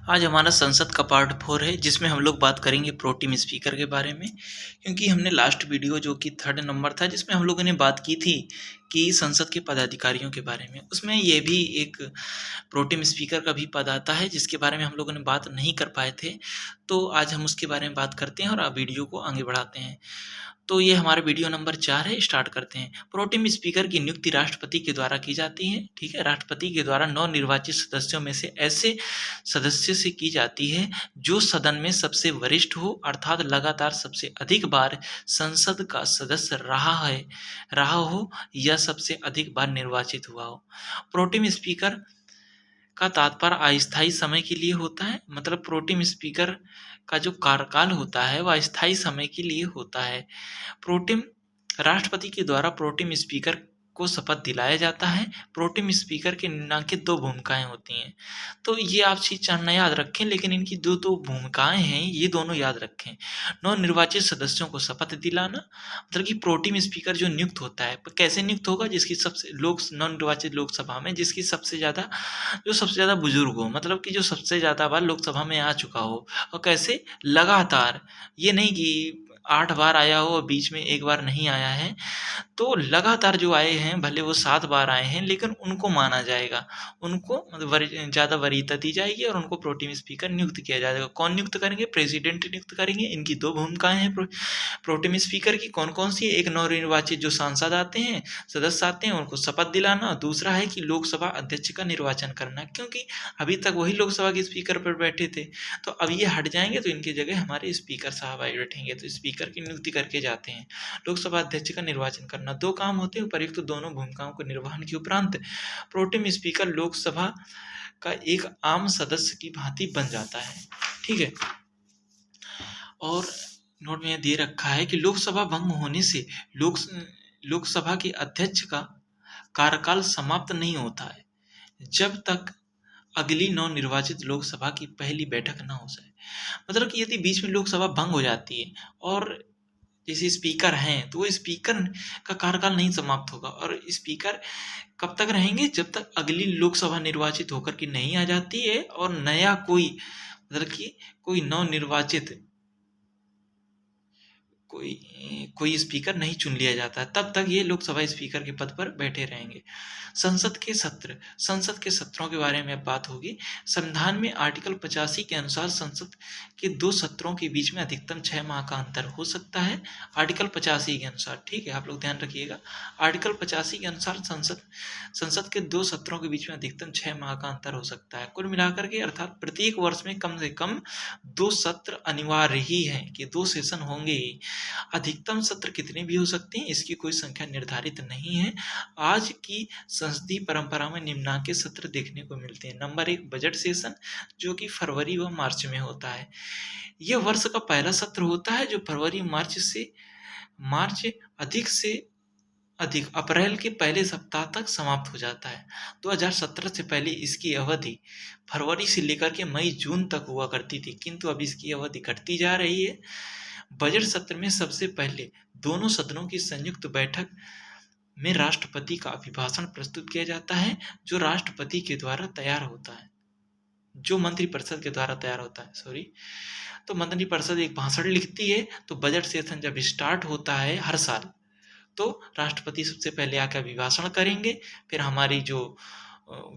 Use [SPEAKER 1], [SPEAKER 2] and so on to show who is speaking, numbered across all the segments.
[SPEAKER 1] आज हमारा संसद का पार्ट 4 है जिसमें हम लोग बात करेंगे प्रोटीम स्पीकर के बारे में। क्योंकि हमने लास्ट वीडियो जो कि 3rd नंबर था जिसमें हम लोगों ने बात की थी कि संसद के पदाधिकारियों के बारे में, उसमें ये भी एक प्रोटीम स्पीकर का भी पद आता है जिसके बारे में हम लोगों ने बात नहीं कर पाए थे। तो आज हम उसके बारे में बात करते हैं और आप वीडियो को आगे बढ़ाते हैं। तो ये हमारा वीडियो नंबर 4 है, स्टार्ट करते हैं। प्रोटेम स्पीकर की नियुक्ति राष्ट्रपति के द्वारा की जाती है, ठीक है। राष्ट्रपति के द्वारा नवनिर्वाचित सदस्यों में से ऐसे सदस्य से की जाती है जो सदन में सबसे वरिष्ठ हो, अर्थात लगातार सबसे अधिक बार संसद का सदस्य रहा हो या सबसे अधिक बार निर्वाचित हुआ हो। प्रोटेम स्पीकर का तात्पर्य अस्थायी समय के लिए होता है, मतलब प्रोटेम स्पीकर का जो कार्यकाल होता है वह अस्थायी समय के लिए होता है। प्रोटेम राष्ट्रपति के द्वारा प्रोटेम स्पीकर को शपथ दिलाया जाता है। प्रोटेम स्पीकर के निम्नलिखित 2 भूमिकाएं होती हैं। तो ये आप चीज़ जानना याद रखें, लेकिन इनकी दो भूमिकाएं हैं, ये दोनों याद रखें। नवनिर्वाचित सदस्यों को शपथ दिलाना, मतलब कि प्रोटेम स्पीकर जो नियुक्त होता है, कैसे नियुक्त होगा, जिसकी सबसे लोक नवनिर्वाचित लोकसभा में जिसकी सबसे ज़्यादा बुजुर्ग हो, मतलब कि जो सबसे ज़्यादा बार लोकसभा में आ चुका हो। और कैसे, लगातार, ये नहीं कि 8 बार आया हो और बीच में 1 बार नहीं आया है। तो लगातार जो आए हैं, भले वो 7 बार आए हैं, लेकिन उनको माना जाएगा। उनको मतलब ज़्यादा वरीयता दी जाएगी और उनको प्रोटेम स्पीकर नियुक्त किया जाएगा। कौन नियुक्त करेंगे? प्रेसिडेंट नियुक्त करेंगे। इनकी 2 भूमिकाएं हैं प्रोटेम स्पीकर की। कौन-कौन सी है? एक नवनिर्वाचित जो सांसद आते हैं, सदस्य आते हैं, उनको शपथ दिलाना। दूसरा है कि लोकसभा अध्यक्ष का निर्वाचन करना, क्योंकि अभी तक वही लोकसभा के स्पीकर पर बैठे थे। तो अब ये हट जाएंगे तो इनकी जगह हमारे स्पीकर साहब आए बैठेंगे, तो स्पीकर की नियुक्ति करके जाते हैं। लोकसभा अध्यक्ष का निर्वाचन करना, 2 काम होते हैं। उपर्युक्त दोनों भूमिकाओं के निर्वहन के उपरांत प्रोटेम स्पीकर लोकसभा का एक आम सदस्य की भांति बन जाता है, ठीक है। और नोट में दे रखा है कि लोकसभा भंग होने से लोकसभा के अध्यक्ष का कार्यकाल समाप्त नहीं होता है जब तक अगली नवनिर्वाचित लोकसभा की पहली बैठक न हो जाए। मतलब कि यदि बीच में लोकसभा भंग हो जाती है और जैसे स्पीकर हैं, तो वो स्पीकर का कार्यकाल नहीं समाप्त होगा। और स्पीकर कब तक रहेंगे? जब तक अगली लोकसभा निर्वाचित होकर के नहीं आ जाती है और नया कोई, मतलब कि कोई नवनिर्वाचित कोई स्पीकर नहीं चुन लिया जाता है, तब तक ये लोकसभा स्पीकर के पद पर बैठे रहेंगे। संसद के सत्रों के बारे में बात होगी। संविधान में आर्टिकल 85 के अनुसार संसद के 2 सत्रों के बीच में अधिकतम 6 माह का अंतर हो सकता है। आर्टिकल 85 के अनुसार, ठीक है, आप लोग ध्यान रखिएगा। आर्टिकल 85 के अनुसार संसद के 2 सत्रों के बीच में अधिकतम 6 माह का अंतर हो सकता है। कुल मिलाकर के, अर्थात प्रत्येक वर्ष में कम से कम 2 सत्र अनिवार्य ही है कि 2 सेशन होंगे ही। अधिकतम सत्र कितने भी हो सकते हैं, इसकी कोई संख्या निर्धारित नहीं है। आज की संसदीय परंपरा में निम्नलिखित सत्र देखने को मिलते हैं। नंबर 1, बजट सेशन, जो कि फरवरी व मार्च में होता है। यह वर्ष का पहला सत्र होता है जो फरवरी मार्च अधिक से अधिक अप्रैल के पहले सप्ताह तक समाप्त हो जाता है। 2017 से पहले इसकी अवधि फरवरी से लेकर के मई जून तक हुआ करती थी, किंतु अब इसकी अवधि घटती जा रही है। बजट सत्र में सबसे पहले दोनों सदनों की संयुक्त बैठक में राष्ट्रपति का अभिभाषण प्रस्तुत किया जाता है, जो राष्ट्रपति के द्वारा तैयार होता है, जो मंत्रिपरिषद के द्वारा तैयार होता है, सॉरी। तो मंत्रिपरिषद एक भाषण लिखती है। तो बजट सेशन जब स्टार्ट होता है हर साल, तो राष्ट्रपति सबसे पहले आकर अभिभाषण करेंगे। फिर हमारी जो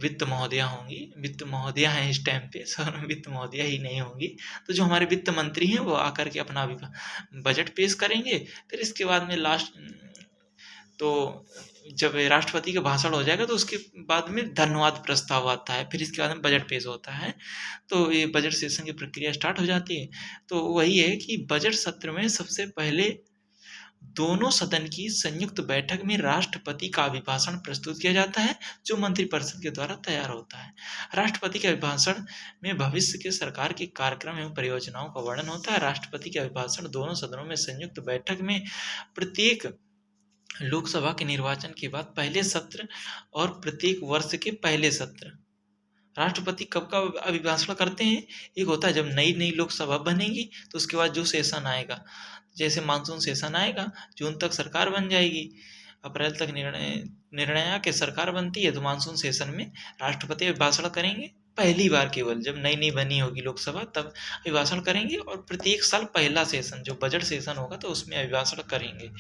[SPEAKER 1] वित्त महोदया हैं इस टाइम पे, सर वित्त महोदया ही नहीं होंगी, तो जो हमारे वित्त मंत्री हैं वो आकर के अपना बजट पेश करेंगे। फिर इसके बाद में तो जब राष्ट्रपति का भाषण हो जाएगा तो उसके बाद में धन्यवाद प्रस्ताव आता है। फिर इसके बाद में बजट पेश होता है। तो ये बजट सेशन की प्रक्रिया स्टार्ट हो जाती है। तो वही है कि बजट सत्र में सबसे पहले दोनों सदन की संयुक्त बैठक में राष्ट्रपति का अभिभाषण प्रस्तुत किया जाता है, जो मंत्रिपरिषद के द्वारा तैयार होता है। राष्ट्रपति के अभिभाषण में भविष्य के सरकार के कार्यक्रम एवं परियोजनाओं का वर्णन होता है। राष्ट्रपति के अभिभाषण दोनों सदनों में संयुक्त बैठक में प्रत्येक लोकसभा के निर्वाचन के बाद पहले सत्र और प्रत्येक वर्ष के पहले सत्र। राष्ट्रपति कब का अभिभाषण करते हैं? एक होता है जब नई लोकसभा बनेगी, तो उसके बाद जो सेशन आएगा, जैसे मानसून सेशन आएगा, जून तक सरकार बन जाएगी, अप्रैल तक निर्णय आके सरकार बनती है, तो मानसून सेशन में राष्ट्रपति अभिभाषण करेंगे पहली बार केवल जब नई नई बनी होगी लोकसभा तब अभिभाषण करेंगे, और प्रत्येक साल पहला सेशन जो बजट सेशन होगा तो उसमें अभिभाषण करेंगे।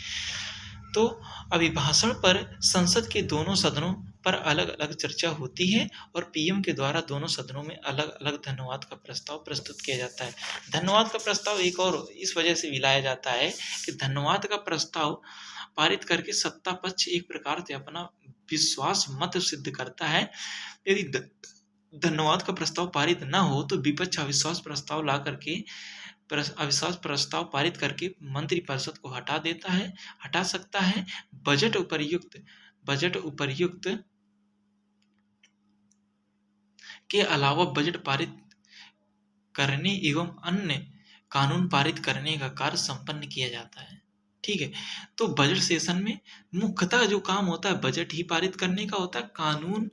[SPEAKER 1] तो अभिभाषण पर संसद के दोनों सदनों पर अलग अलग चर्चा होती है और पीएम के द्वारा दोनों सदनों में अलग अलग धन्यवाद का प्रस्ताव प्रस्तुत किया जाता है। धन्यवाद का प्रस्ताव एक और इस वजह से भी लाया जाता है कि धन्यवाद का प्रस्ताव पारित करके सत्ता पक्ष एक प्रकार से अपना विश्वास मत सिद्ध करता है। यदि धन्यवाद का प्रस्ताव पारित न हो तो विपक्ष अविश्वास प्रस्ताव ला करके अविश्वास प्रस्ताव पारित करके मंत्रिपरिषद को हटा सकता है। बजट उपर्युक्त के अलावा बजट पारित करने एवं अन्य कानून पारित करने का कार्य संपन्न किया जाता है। ठीक है, तो बजट सेशन में मुख्यतः जो काम होता है बजट ही पारित करने का होता है। कानून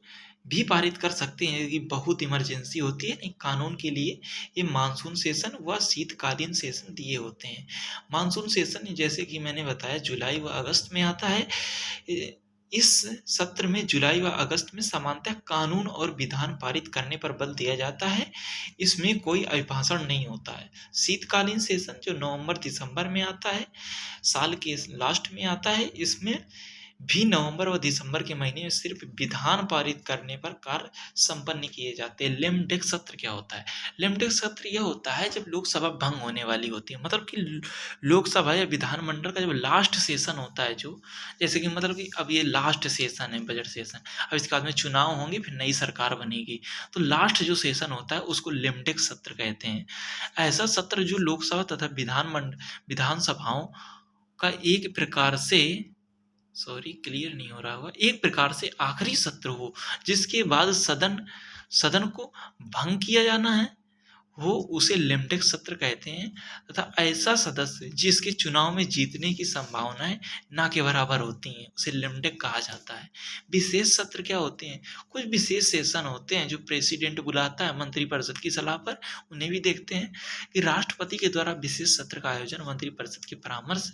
[SPEAKER 1] भी पारित कर सकते हैं यदि बहुत इमरजेंसी होती है। कानून के लिए ये मानसून सेशन व शीतकालीन सेशन दिए होते हैं। मानसून सेशन जैसे कि मैंने बताया जुलाई व अगस्त में आता है। इस सत्र में जुलाई व अगस्त में सामान्यतः कानून और विधान पारित करने पर बल दिया जाता है। इसमें कोई अभिभाषण नहीं होता है। शीतकालीन सेशन जो नवंबर दिसंबर में आता है, साल के लास्ट में आता है, इसमें भी नवंबर व दिसंबर के महीने में सिर्फ विधान पारित करने पर कार्य संपन्न किए जाते हैं। लेमडेक सत्र क्या होता है? लेमडेक सत्र यह होता है जब लोकसभा भंग होने वाली होती है, मतलब कि लोकसभा या विधानमंडल का जब लास्ट सेशन होता है, जो जैसे कि मतलब कि अब ये लास्ट सेशन है बजट सेशन, अब इसके बाद में चुनाव होंगे, फिर नई सरकार बनेगी, तो लास्ट जो सेशन होता है उसको लेमडेक सत्र कहते हैं। ऐसा सत्र जो लोकसभा तथा विधानसभाओं का एक प्रकार से क्लियर नहीं हो रहा होगा, एक प्रकार से आखिरी सत्र हो, जिसके बाद सदन को भंग किया जाना है, वो उसे लेमडेक सत्र कहते हैं। तथा ऐसा सदस्य जिसके चुनाव में जीतने की संभावनाएं ना के बराबर होती हैं उसे लेमडेक कहा जाता है। विशेष सत्र क्या होते हैं? कुछ विशेष सेशन होते हैं जो प्रेसिडेंट बुलाता है मंत्रिपरिषद की सलाह पर, उन्हें भी देखते हैं। कि राष्ट्रपति के द्वारा विशेष सत्र का आयोजन मंत्रिपरिषद के परामर्श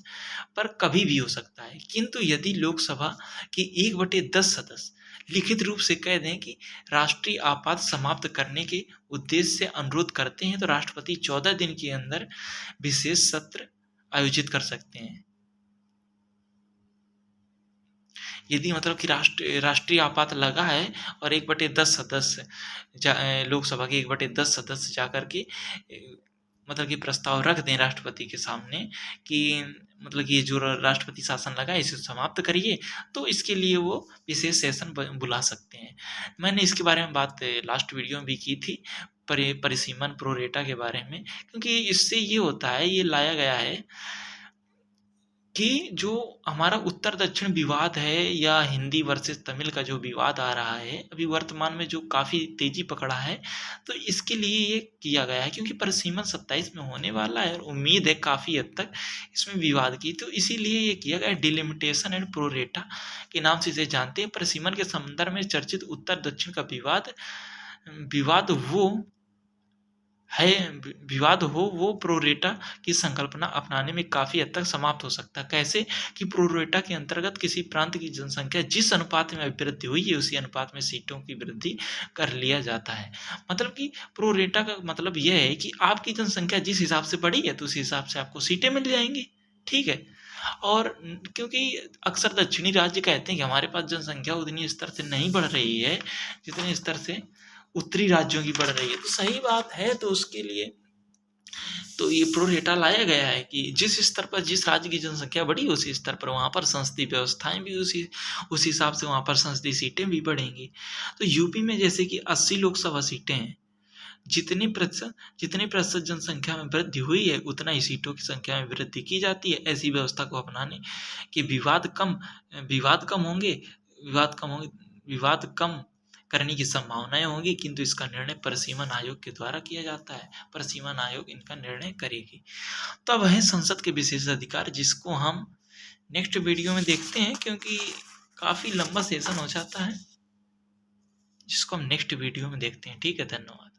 [SPEAKER 1] पर कभी भी हो सकता है, किंतु यदि लोकसभा के 1/10 सदस्य लिखित रूप से कह दें कि राष्ट्रीय आपात समाप्त करने के उद्देश्य से अनुरोध करते हैं तो राष्ट्रपति 14 दिन के अंदर विशेष सत्र आयोजित कर सकते हैं। यदि मतलब कि राष्ट्रीय आपात लगा है और 1/10 सदस्य लोकसभा के 1/10 सदस्य जाकर के मतलब कि प्रस्ताव रख दें राष्ट्रपति के सामने कि मतलब कि ये जो राष्ट्रपति शासन लगा है इसे समाप्त करिए, तो इसके लिए वो विशेष सेशन बुला सकते हैं। मैंने इसके बारे में बात लास्ट वीडियो में भी की थी, परिसीमन प्रोरेटा के बारे में, क्योंकि इससे ये होता है, ये लाया गया है कि जो हमारा उत्तर दक्षिण विवाद है या हिंदी वर्सेस तमिल का जो विवाद आ रहा है अभी वर्तमान में, जो काफ़ी तेजी पकड़ा है, तो इसके लिए ये किया गया है क्योंकि परिसीमन 27 में होने वाला है और उम्मीद है काफ़ी हद तक इसमें विवाद की, तो इसीलिए ये किया गया। डिलिमिटेशन एंड प्रोरेटा के नाम से इसे जानते हैं। परिसीमन के संदर्भ में चर्चित उत्तर दक्षिण का विवाद हो वो प्रोरेटा की संकल्पना अपनाने में काफ़ी हद तक समाप्त हो सकता है। कैसे? कि प्रोरेटा के अंतर्गत किसी प्रांत की जनसंख्या जिस अनुपात में अभिवृद्धि हुई है उसी अनुपात में सीटों की वृद्धि कर लिया जाता है। मतलब कि प्रोरेटा का मतलब यह है कि आपकी जनसंख्या जिस हिसाब से बढ़ी है तो उस हिसाब से आपको सीटें मिल जाएंगी। ठीक है, और क्योंकि अक्सर दक्षिणी राज्य कहते हैं कि हमारे पास जनसंख्या उतनी स्तर से नहीं बढ़ रही है जितने स्तर से उत्तरी राज्यों की बढ़ रही है, तो सही बात है। तो उसके लिए तो ये प्रोरेटा लाया गया है कि जिस स्तर पर जिस राज्य की जनसंख्या बढ़ी उसी स्तर पर वहाँ पर संसदीय व्यवस्थाएं भी उसी हिसाब से वहाँ पर संसदीय सीटें भी बढ़ेंगी। तो यूपी में जैसे कि 80 लोकसभा सीटें हैं, जितने प्रतिशत जनसंख्या में वृद्धि हुई है उतना ही सीटों की संख्या में वृद्धि की जाती है। ऐसी व्यवस्था को अपनाने कि विवाद कम करने की संभावनाएं होंगी, किंतु इसका निर्णय परिसीमन आयोग के द्वारा किया जाता है। परिसीमन आयोग इनका निर्णय करेगी। तो अब है संसद के विशेष अधिकार, जिसको हम नेक्स्ट वीडियो में देखते हैं क्योंकि काफ़ी लंबा सेशन हो जाता है, जिसको हम नेक्स्ट वीडियो में देखते हैं। ठीक है, धन्यवाद।